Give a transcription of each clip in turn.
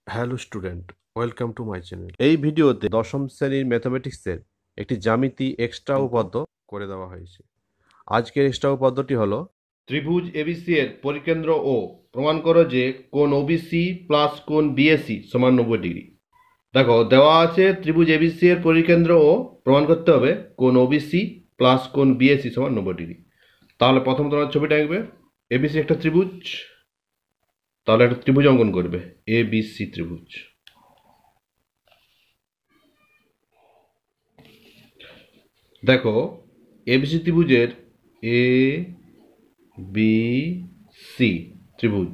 Hello student, welcome to my channel. এই ভিডিওতে দশম শ্রেণীর ম্যাথমেটিক্সের একটি জ্যামিতি এক্সট্রা উপপাদ্য করে দেওয়া হয়েছে। আজকের এক্সট্রা উপপাদ্যটি হলো ত্রিভুজ এবিসি এর পরিকেন্দ্র ও প্রমাণ করো যে কোণ ওবিসি প্লাস কোণ বিএসি সমান 90 ডিগ্রি। দেখো দেওয়া আছে ত্রিভুজ এবিসি এর পরিকেন্দ্র ও প্রমাণ করতে হবে কোণ ওবিসি প্লাস কোণ বিএসি সমান 90 ডিগ্রি। তাহলে প্রথম তোমার ছবিটা আঁকবে। এবিসি একটা ত্রিভুজ, তাহলে একটা ত্রিভুজ অঙ্কন করবে, এবিসি ত্রিভুজ। দেখো এবিসি ত্রিভুজের এ বি সি ত্রিভুজ,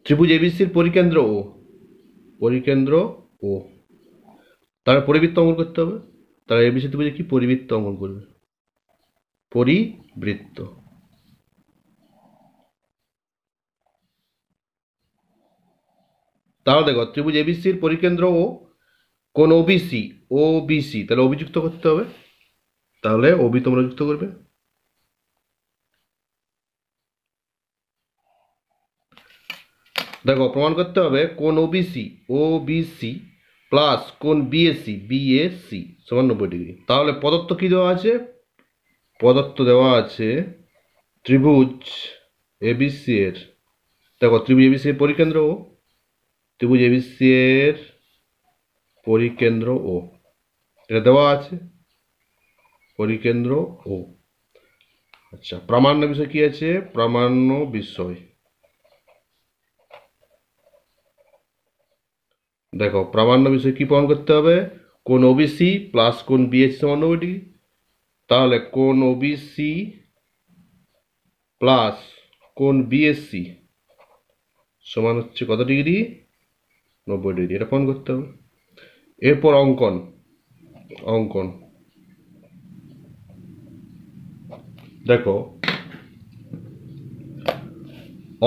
ত্রিভুজ এবিসির পরিকেন্দ্র ও, পরিকেন্দ্র ও, তার পরিবৃত্ত অঙ্কন করতে হবে। তারা এবিসি ত্রিভুজে কি পরিবৃত্ত অঙ্কন করবে, পরিবৃত্ত। তাহলে দেখো ত্রিভুজ এবিসির পরিকেন্দ্র ও কোন ওবিসি, ওবিসি তাহলে অভিযুক্ত করতে হবে। তাহলে ওবি তোমরা যুক্ত করবে। দেখো প্রমাণ করতে হবে কোন ওবিসি, ওবিসি প্লাস কোন বিএসি, বিএসি সমান 90 ডিগ্রি। তাহলে প্রদত্ত কি দেওয়া আছে, প্রদত্ত দেওয়া আছে ত্রিভুজ এবিসি এর, দেখো ত্রিভুজ এবিসি এর পরিকেন্দ্র ও, ত্রিভুজ এবিসি এর পরিকেন্দ্র ও, এটা দেওয়া আছে পরিকেন্দ্র ও। আচ্ছা প্রামাণ্য বিষয় কি আছে, প্রামাণ্য বিষয়। দেখো প্রামাণ্য বিষয় কি প্রমাণ করতে হবে, কোন ওবিসি প্লাস কোন বিএসি সমান 90 ডিগ্রি। তাহলে কোন ওবিসি প্লাস কোন বিএসসি সমান হচ্ছে কত ডিগ্রি, 90 ডিগ্রি। এটা প্রমাণ করতে হবে। এরপর অঙ্কন, অঙ্কন দেখো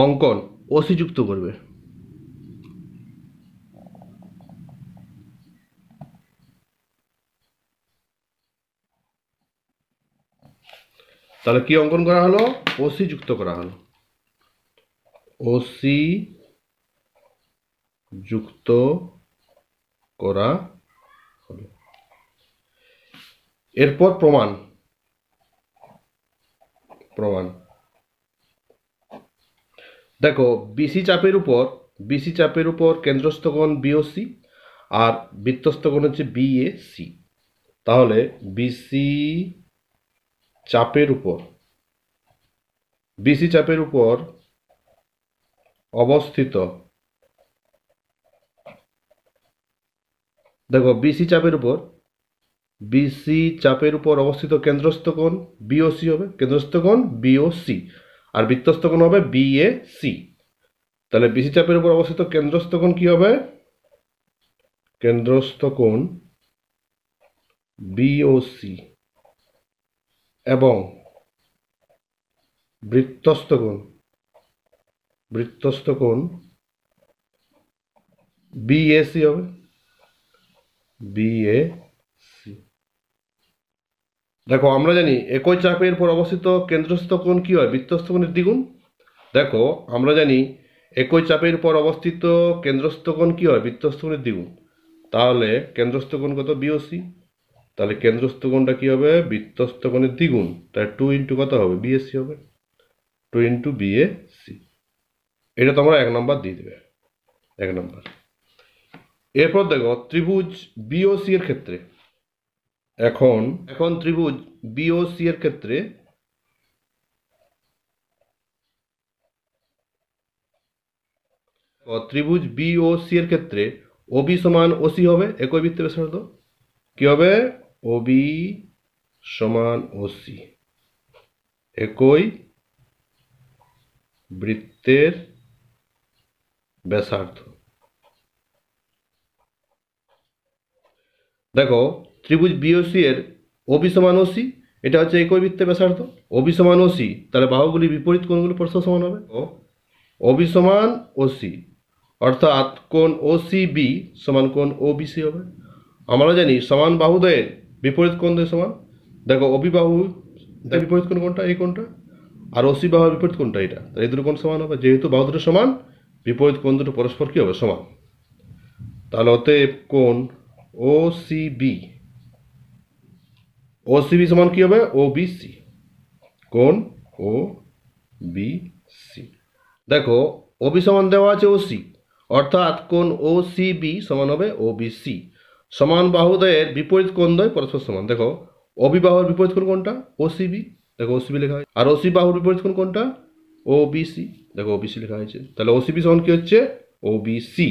অঙ্কন ওসি যুক্ত করবে। তাহলে কি অঙ্কন করা হলো, ওসি যুক্ত করা হলো, ওসি যুক্ত করা হলো। এরপর প্রমাণ, প্রমাণ দেখো বিসি চাপের উপর, বিসি চাপের উপর কেন্দ্রস্থ কোণ বিওসি আর বৃত্তস্থ কোণ হচ্ছে বিএসি। তাহলে বিসি চাপের উপর, বিসি চাপের উপর অবস্থিত, দেখো বিসি চাপের উপর, বিসি চাপের উপর অবস্থিত কেন্দ্রস্থ কোণ বিওসি হবে, কেন্দ্রস্থ কোণ বিওসি আর বৃত্তস্থ কোণ হবে বিএসি। তাহলে বিসি চাপের উপর অবস্থিত কেন্দ্রস্থ কোণ কি হবে, কেন্দ্রস্থ কোণ বিওসি এবং বৃত্তস্থ কোণ, বৃত্তস্থ কোণ বিএসি হবে, বিএসি। দেখো আমরা জানি একই চাপের উপর অবস্থিত কেন্দ্রস্থ কোণ কি হয়, বৃত্তস্থ কোণের দ্বিগুণ। দেখো আমরা জানি একই চাপের উপর অবস্থিত কেন্দ্রস্থ কোণ কি হয়, বৃত্তস্থ কোণের দ্বিগুণ। তাহলে কেন্দ্রস্থ কোণ কত, বিওসি। তাহলে কেন্দ্রস্থ কোণটা কি হবে, বৃত্তস্থ কোণের দ্বিগুণ। তাহলে 2 ইন্টু কত হবে, বিএসি হবে, 2 ইন্টু বিএসি। এটা তোমরা 1 নম্বর দিয়ে দেবে, 1 নম্বর। এরপর দেখো ত্রিভুজ বিওসি এর ক্ষেত্রে, এখন এখন ত্রিভুজ বিওসি এর ক্ষেত্রে ত্রিভুজ বিওসি এর ক্ষেত্রে ওবি সমান ওসি হবে, একই বৃত্তের ব্যাসার্ধ। কি হবে, ওবি সমান ওসি, একই বৃত্তের ব্যাসার্ধ। দেখো ত্রিভুজ বিওসি এর ওবি সমান ওসি, এটা হচ্ছে একই বৃত্তের ব্যাসার্ধ। ওবি সমান ওসি, তাহলে বাহুগুলি বিপরীত কোণগুলি পরস্পর সমান হবে। ওবি সমান ওসি অর্থাৎ কোণ ওসিবি সমান কোণ ওবিসি হবে। আমরা জানি সমান বাহুদ্বয়ের বিপরীত কোণ দ্বয় সমান। দেখো ওবি বাহু বিপরীত কোণ কোনটা, এই কোণটা, আর ওসি বাহুর বিপরীত কোণটা এটা, তাহলে এই দুটো কোণ সমান হবে। যেহেতু বাহু দুটো সমান বিপরীত কোণ দুটো পরস্পর কি হবে? সমান। তাহলে অতএব কোণ ওসিবি সমান কি হবে? ওবিসি। কোণ ও বি সি। দেখো ওবি সমান দেওয়া আছে ওসি, অর্থাৎ কোণ ওসিবি সমান হবে ওবিসি। সমান বাহুদ্বয়ের বিপরীত কোণদ্বয় পরস্পর সমান। দেখো ওবি বাহুর বিপরীত কোণ কোনটা? ওসিবি। দেখো ওসিবি লেখা হয়। আর ওসি বাহুর বিপরীত কোণ কোনটা? ওবিসি। দেখো ওবিসি লেখা হয়েছে। তাহলে ওসিবি সমান কি হচ্ছে? ওবিসি।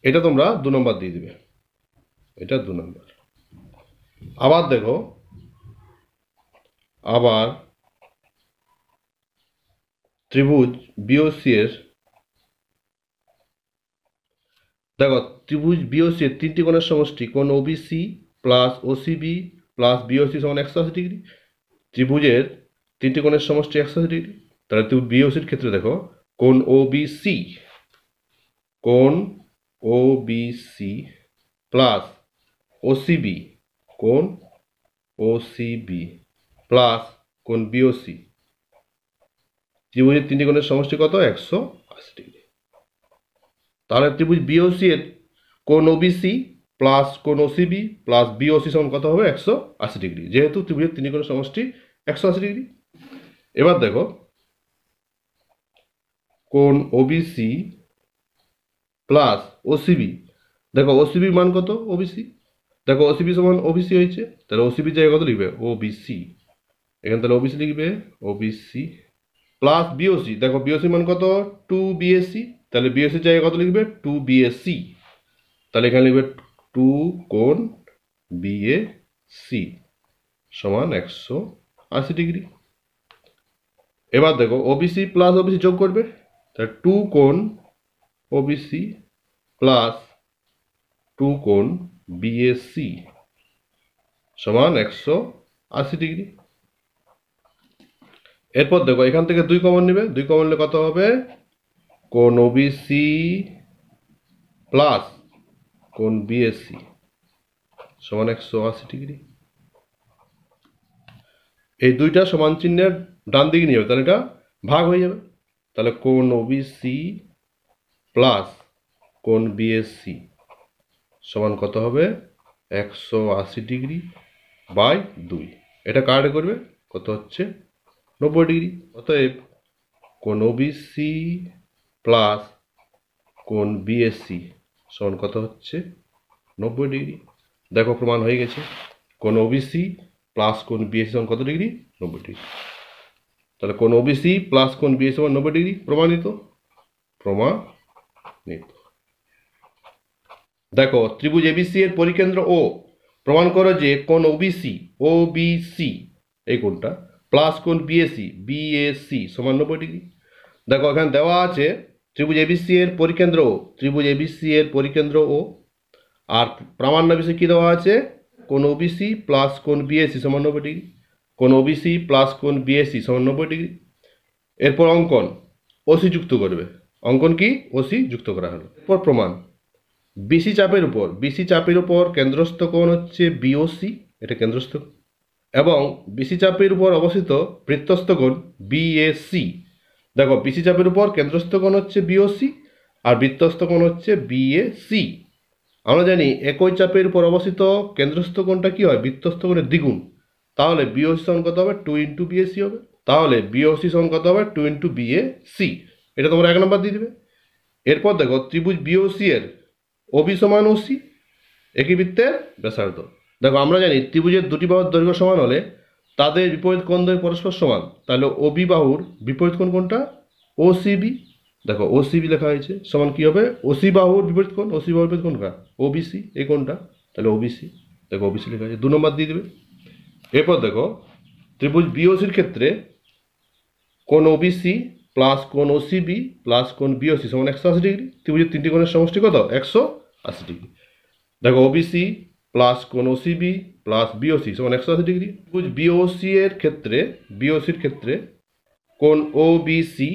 এটা তোমরা 2 নম্বর দিয়ে দিবে, এটা 2 নম্বর। আবার দেখো, আবার ত্রিভুজ বিওসি এর, দেখো ত্রিভুজ বিওসি এর 3টি কোণের সমষ্টি কোণ OBC plus OCB plus BOC সমান 180 ডিগ্রি। ত্রিভুজের 3টি কোণের সমষ্টি 180 ডিগ্রি। তাহলে ত্রিভুজ বিওসির ক্ষেত্রে দেখো কোণ ওবিসি, কোণ ওবিসি প্লাস ওসিবি, কোণ ওসিবি প্লাস কোণ বিওসি, ত্রিভুজের 3টি কোণের সমষ্টি কত? 180 ডিগ্রি। তাহলে ত্রিভুজ বিওসি এর কোণ ওবিসি প্লাস কোণ ওসিবি প্লাস বিওসি সমান কত হবে? 180 ডিগ্রি, যেহেতু ত্রিভুজের 3টি কোণের সমষ্টি 180 ডিগ্রি। এবার দেখো কোণ ওবিসি প্লাস ওসিবি, দেখো ওসিবি মান কত? ওবিসি। দেখো ওসিবি সমান ওবিসি হয়েছে, তাহলে ওসিবি জায়গায় কত লিখবে? ওবিসি। এখানে তাহলে ওবিসি লিখবে ওবিসি প্লাস বিওসি। দেখো বিওসি মান কত? 2বিএসি। তাহলে বিএসসি জায়গায় কত লিখবে? 2বিএসি। তাহলে এখানে লিখবে 2 কোণ বিএসি সমান 180 ডিগ্রি। এবার দেখো ওবিসি প্লাস ওবিসি যোগ করবে, তাহলে 2 কোণ ওবিসি প্লাস 2 কোণ বিএসি সমান 180 ডিগ্রি। এরপর দেখো এখান থেকে 2 কমন নেবে, 2 কমন নিলে কত হবে? কোণ ওবিসি প্লাস কোণ বিএসি সমান 180 ডিগ্রি। এই দুইটা সমান চিহ্নের ডান দিকে নিয়ে যাবে, তাহলে এটা ভাগ হয়ে যাবে। তাহলে কোণ ওবিসি প্লাস কোণ বিএসি সমান কত হবে? 180 ডিগ্রি বাই 2। এটা কাটে করবে, কত হচ্ছে? 90 ডিগ্রি। অতএব কোণ ওবিসি প্লাস কোণ বিএসি সমান কত হচ্ছে? 90 ডিগ্রি। দেখো প্রমাণ হয়ে গেছে। কোণ ওবিসি প্লাস কোণ বিএসি সমান কত ডিগ্রি? 90 ডিগ্রি। তাহলে কোণ ওবিসি প্লাস কোণ বিএসি সমান 90 ডিগ্রি, প্রমাণিত। প্রমাণিত। দেখো ত্রিভুজ এবিসি এর পরিকেন্দ্র ও প্রমাণ করো যে কোণ ওবিসি ওবিসি এই কোণটা প্লাস কোণ বিএসি বিএসি সমান 90 ডিগ্রি। দেখো এখানে দেওয়া আছে ত্রিভুজ এবিসি এর পরিকেন্দ্র ও, ত্রিভুজ এবিসি এর পরিকেন্দ্র ও, আর প্রামাণ্য বিষয় কি দেওয়া আছে? কোণ ওবিসি প্লাস কোণ বিএসি সমান 90 ডিগ্রি। কোণ ওবিসি প্লাস কোণ বিএসি সমান 90 ডিগ্রি। এরপর অঙ্কন ওসি যুক্ত করবে। অঙ্কন কি? ওসি যুক্ত করা হলো। এরপর প্রমাণ বিসি চাপের উপর কেন্দ্রস্থ কোণ হচ্ছে বিওসি, এটা কেন্দ্রস্থ, এবং বিসি চাপের উপর অবস্থিত বৃত্তস্থ কোণ বিএসি। দেখো বিসি চাপের উপর কেন্দ্রস্থ কোণ হচ্ছে বিওসি আর বৃত্তস্থ কোণ হচ্ছে বিএসি। আমরা জানি একই চাপের উপর অবস্থিত কেন্দ্রস্থ কোণটা কি হয়? বৃত্তস্থ কোণের দ্বিগুণ। তাহলে বিওসি সমান কত হবে? 2 ইন্টু বিএসি হবে। তাহলে বিওসি সমান কত হবে? 2 ইন্টু বিএসি। এটা তোমরা 1 নম্বর দিয়ে দেবে। এরপর দেখো ত্রিভুজ বিওসি এর ওবি সমান ওসি, একই বৃত্তের ব্যাসার্ধ। দেখো আমরা জানি ত্রিভুজের দুটি বাহুর দৈর্ঘ্য সমান হলে তাদের বিপরীত কোণদ্বয় পরস্পর সমান। তাহলে ওবি বাহুর বিপরীত কোণ কোনটা? ওসিবি। দেখো ওসিবি লেখা হয়েছে, সমান কি হবে? ওসি বাহুর বিপরীত কোণ, ওসি বাহুর বিপরীত কোণটা ওবিসি, এই কোণটা, তাহলে ওবিসি। দেখো ওবিসি লেখা আছে, 2 নম্বর দিয়ে দেবে। এরপর দেখো ত্রিভুজ বিওসির ক্ষেত্রে কোণ ওবিসি প্লাস কোণ ওসিবি প্লাস কোণ বিওসি সমান 180 ডিগ্রি। ত্রিভুজের 3টি কোণের সমষ্টি কত? 180 ডিগ্রি। দেখো ওবিসি প্লাস কোণ ওসিবি প্লাস বিওসি সমান 180 ডিগ্রি। ত্রিভুজ বিওসির ক্ষেত্রে কোণ ওবিসি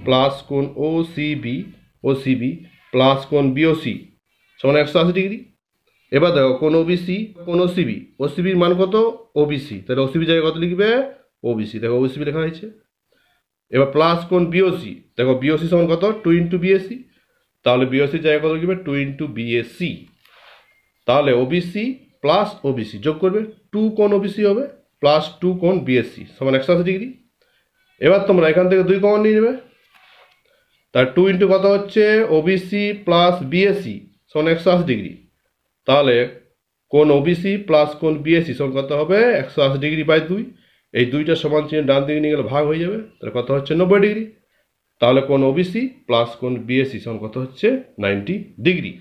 প্লাস কোণ ওসিবি প্লাস কোণ বিওসি সমান 180 ডিগ্রি। এবার দেখো কোণ ওসিবির মান কত? ওবিসি, তাহলে ওসিবি জায়গায় কত লিখবে? ওবিসি। দেখো ওসিবি লেখা হয়েছে। এবার প্লাস কোণ বিওসি, দেখো বিওসি সমান কত, 2 ইন্টু বিএসি, তাহলে বিওসির জায়গায় কত লিখবে, 2 ইন্টু বিএসি। তাহলে ওবিসি প্লাস ওবিসি যোগ করবে, 2 কোণ ওবিসি হবে প্লাস 2 কোণ বিএসসি সমান 180°। এবার তোমরা এখান থেকে 2 কমন নিয়ে নেবে, তার 2 ইন্টু কত হচ্ছে ওবিসি প্লাস বিএসসি সমান 180°। তাহলে কোণ ওবিসি প্লাস কোণ বিএসসি সমান কত হবে, 180°/2। এই দুইটা সমান চিহ্ন ডান দিকে নিয়ে গেলে ভাগ হয়ে যাবে, তাহলে কত হচ্ছে 90°। তাহলে কোণ ওবিসি প্লাস কোণ বিএসসি সমান কত হচ্ছে 90°।